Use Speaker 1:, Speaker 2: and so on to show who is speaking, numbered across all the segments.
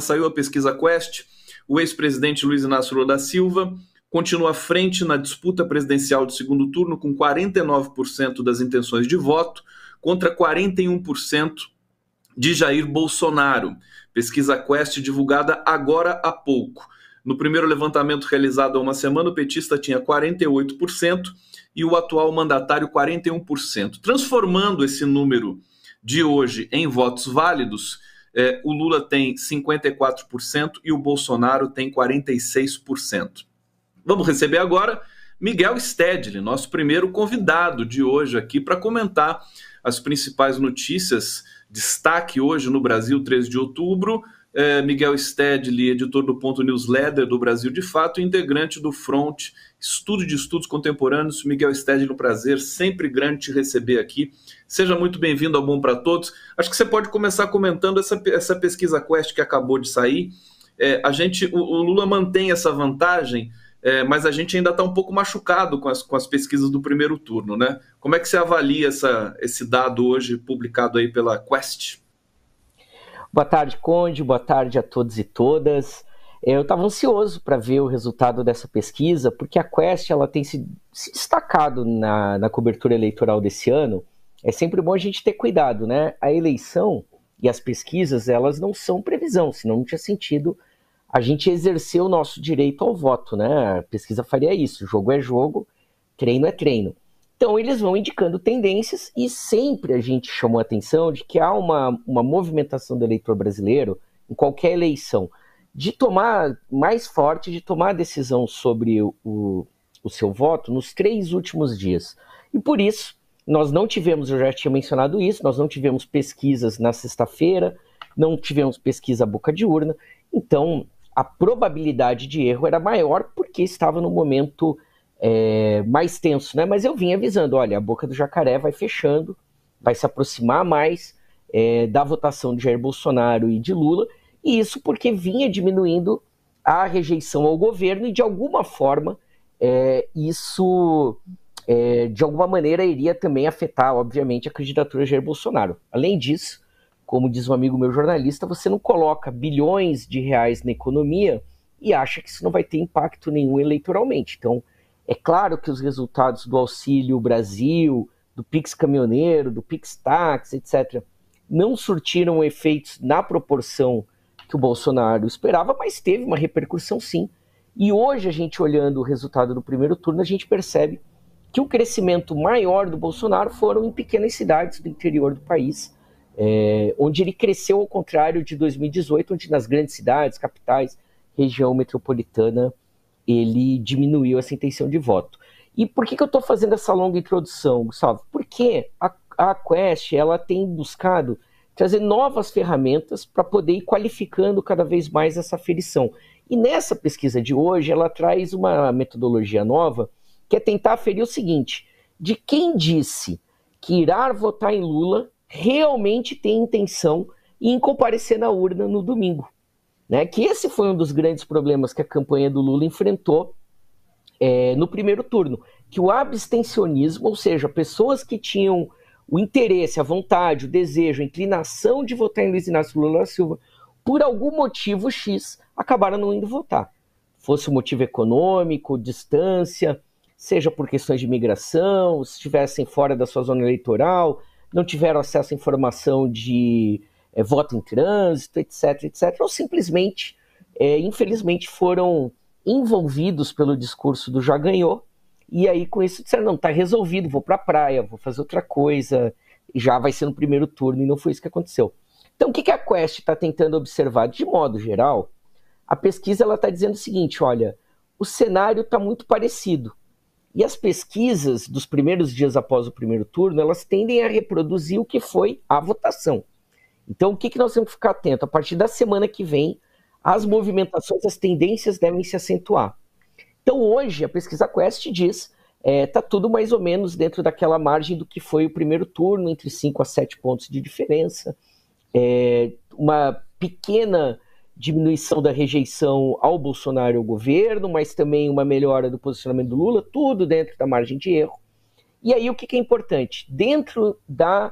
Speaker 1: Saiu a pesquisa Quest, o ex-presidente Luiz Inácio Lula da Silva continua à frente na disputa presidencial do segundo turno com 49% das intenções de voto contra 41% de Jair Bolsonaro. Pesquisa Quest divulgada agora há pouco. No primeiro levantamento realizado há uma semana, o petista tinha 48% e o atual mandatário 41%. Transformando esse número de hoje em votos válidos, o Lula tem 54% e o Bolsonaro tem 46%. Vamos receber agora Miguel Stedley, nosso primeiro convidado de hoje aqui para comentar as principais notícias. Destaque hoje no Brasil, 13 de outubro. Miguel Stedley, editor do Ponto Newsletter do Brasil de Fato, integrante do Front, Estudo de Estudos Contemporâneos. Miguel Stedley, um prazer sempre grande te receber aqui. Seja muito bem-vindo ao Bom para Todos. Acho que você pode começar comentando essa pesquisa Quest que acabou de sair. O Lula mantém essa vantagem, mas a gente ainda está um pouco machucado com as pesquisas do primeiro turno, né? Como é que você avalia esse dado hoje publicado aí pela Quest?
Speaker 2: Boa tarde, Conde. Boa tarde a todos e todas. Eu estava ansioso para ver o resultado dessa pesquisa, porque a Quest ela tem se destacado na cobertura eleitoral desse ano. É sempre bom a gente ter cuidado, né? A eleição e as pesquisas, elas não são previsão, senão não tinha sentido a gente exercer o nosso direito ao voto, né? A pesquisa faria isso, jogo é jogo, treino é treino. Então eles vão indicando tendências e sempre a gente chamou a atenção de que há uma movimentação do eleitor brasileiro, em qualquer eleição, de tomar mais forte, de tomar a decisão sobre o seu voto nos 3 últimos dias. E por isso, nós não tivemos, eu já tinha mencionado isso, nós não tivemos pesquisas na sexta-feira, não tivemos pesquisa boca de urna, então a probabilidade de erro era maior porque estava no momento mais tenso, né? Mas eu vim avisando, olha, a boca do jacaré vai fechando, vai se aproximar mais da votação de Jair Bolsonaro e de Lula, e isso porque vinha diminuindo a rejeição ao governo e de alguma forma isso de alguma maneira iria também afetar, obviamente, a candidatura de Jair Bolsonaro. Além disso, como diz um amigo meu jornalista, você não coloca bilhões de reais na economia e acha que isso não vai ter impacto nenhum eleitoralmente. Então, é claro que os resultados do Auxílio Brasil, do Pix Caminhoneiro, do Pix Táxi, etc., não surtiram efeitos na proporção que o Bolsonaro esperava, mas teve uma repercussão sim. E hoje, a gente olhando o resultado do primeiro turno, a gente percebe que o crescimento maior do Bolsonaro foram em pequenas cidades do interior do país, onde ele cresceu ao contrário de 2018, onde nas grandes cidades, capitais, região metropolitana, ele diminuiu essa intenção de voto. E por que eu estou fazendo essa longa introdução, Gustavo? Porque a Quest ela tem buscado trazer novas ferramentas para poder ir qualificando cada vez mais essa aferição. E nessa pesquisa de hoje, ela traz uma metodologia nova, que é tentar aferir o seguinte: de quem disse que irá votar em Lula realmente tem intenção em comparecer na urna no domingo. Né? Que esse foi um dos grandes problemas que a campanha do Lula enfrentou no primeiro turno, que o abstencionismo, ou seja, pessoas que tinham o interesse, a vontade, o desejo, a inclinação de votar em Luiz Inácio Lula da Silva, por algum motivo X, acabaram não indo votar. Fosse um motivo econômico, distância, seja por questões de imigração, se estivessem fora da sua zona eleitoral, não tiveram acesso à informação de voto em trânsito, etc., etc., ou simplesmente, infelizmente, foram envolvidos pelo discurso do já ganhou, e aí com isso disseram, não, tá resolvido, vou para a praia, vou fazer outra coisa, já vai ser no primeiro turno, e não foi isso que aconteceu. Então, o que a Quest está tentando observar? De modo geral, a pesquisa está dizendo o seguinte, olha, o cenário está muito parecido, e as pesquisas dos primeiros dias após o primeiro turno, elas tendem a reproduzir o que foi a votação. Então, o que nós temos que ficar atento? A partir da semana que vem, as movimentações, as tendências devem se acentuar. Então, hoje, a pesquisa Quest diz está tudo mais ou menos dentro daquela margem do que foi o primeiro turno, entre 5 a 7 pontos de diferença. Uma pequena diminuição da rejeição ao Bolsonaro e ao governo, mas também uma melhora do posicionamento do Lula, tudo dentro da margem de erro. E aí, o que é importante? Dentro da...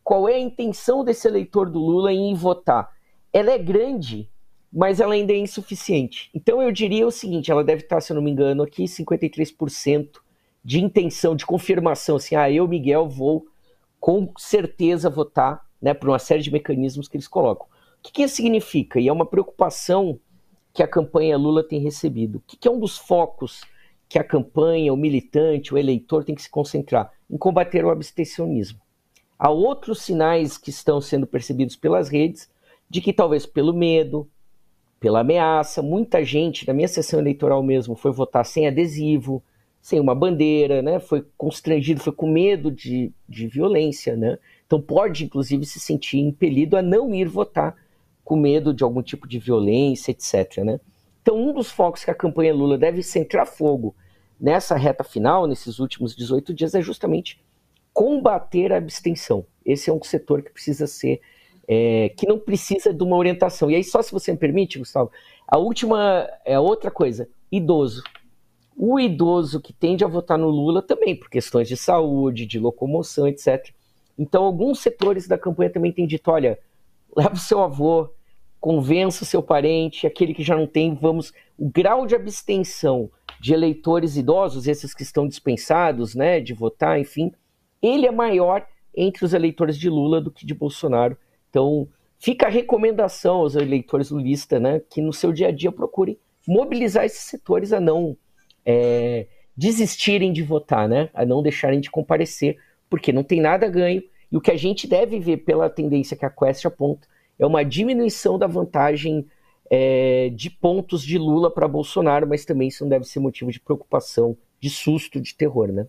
Speaker 2: qual é a intenção desse eleitor do Lula em votar? ela é grande, mas ela ainda é insuficiente. Então eu diria o seguinte, ela deve estar, se eu não me engano, aqui 53% de intenção, de confirmação, assim, eu, Miguel, vou com certeza votar, né, por uma série de mecanismos que eles colocam. O que isso significa? E é uma preocupação que a campanha Lula tem recebido. O que é um dos focos que a campanha, o militante, o eleitor tem que se concentrar? Em combater o abstencionismo. Há outros sinais que estão sendo percebidos pelas redes de que talvez pelo medo, pela ameaça, muita gente, na minha sessão eleitoral mesmo, foi votar sem adesivo, sem uma bandeira, né? Foi constrangido, foi com medo de violência, né? Então pode, inclusive, se sentir impelido a não ir votar com medo de algum tipo de violência, etc., né? Então um dos focos que a campanha Lula deve centrar fogo nessa reta final, nesses últimos 18 dias, é justamente combater a abstenção. Esse é um setor que precisa ser, que não precisa de uma orientação. E aí, só se você me permite, Gustavo, a última é outra coisa, idoso. O idoso que tende a votar no Lula também, por questões de saúde, de locomoção, etc. Então, alguns setores da campanha também têm dito, olha, leva o seu avô, convença o seu parente, aquele que já não tem, o grau de abstenção de eleitores idosos, esses que estão dispensados, né, de votar, enfim, ele é maior entre os eleitores de Lula do que de Bolsonaro. Então, fica a recomendação aos eleitores lulistas, né, que no seu dia a dia procurem mobilizar esses setores a não desistirem de votar, né, a não deixarem de comparecer, porque não tem nada a ganho. E o que a gente deve ver pela tendência que a Quest aponta é uma diminuição da vantagem de pontos de Lula para Bolsonaro, mas também isso não deve ser motivo de preocupação, de susto, de terror, né?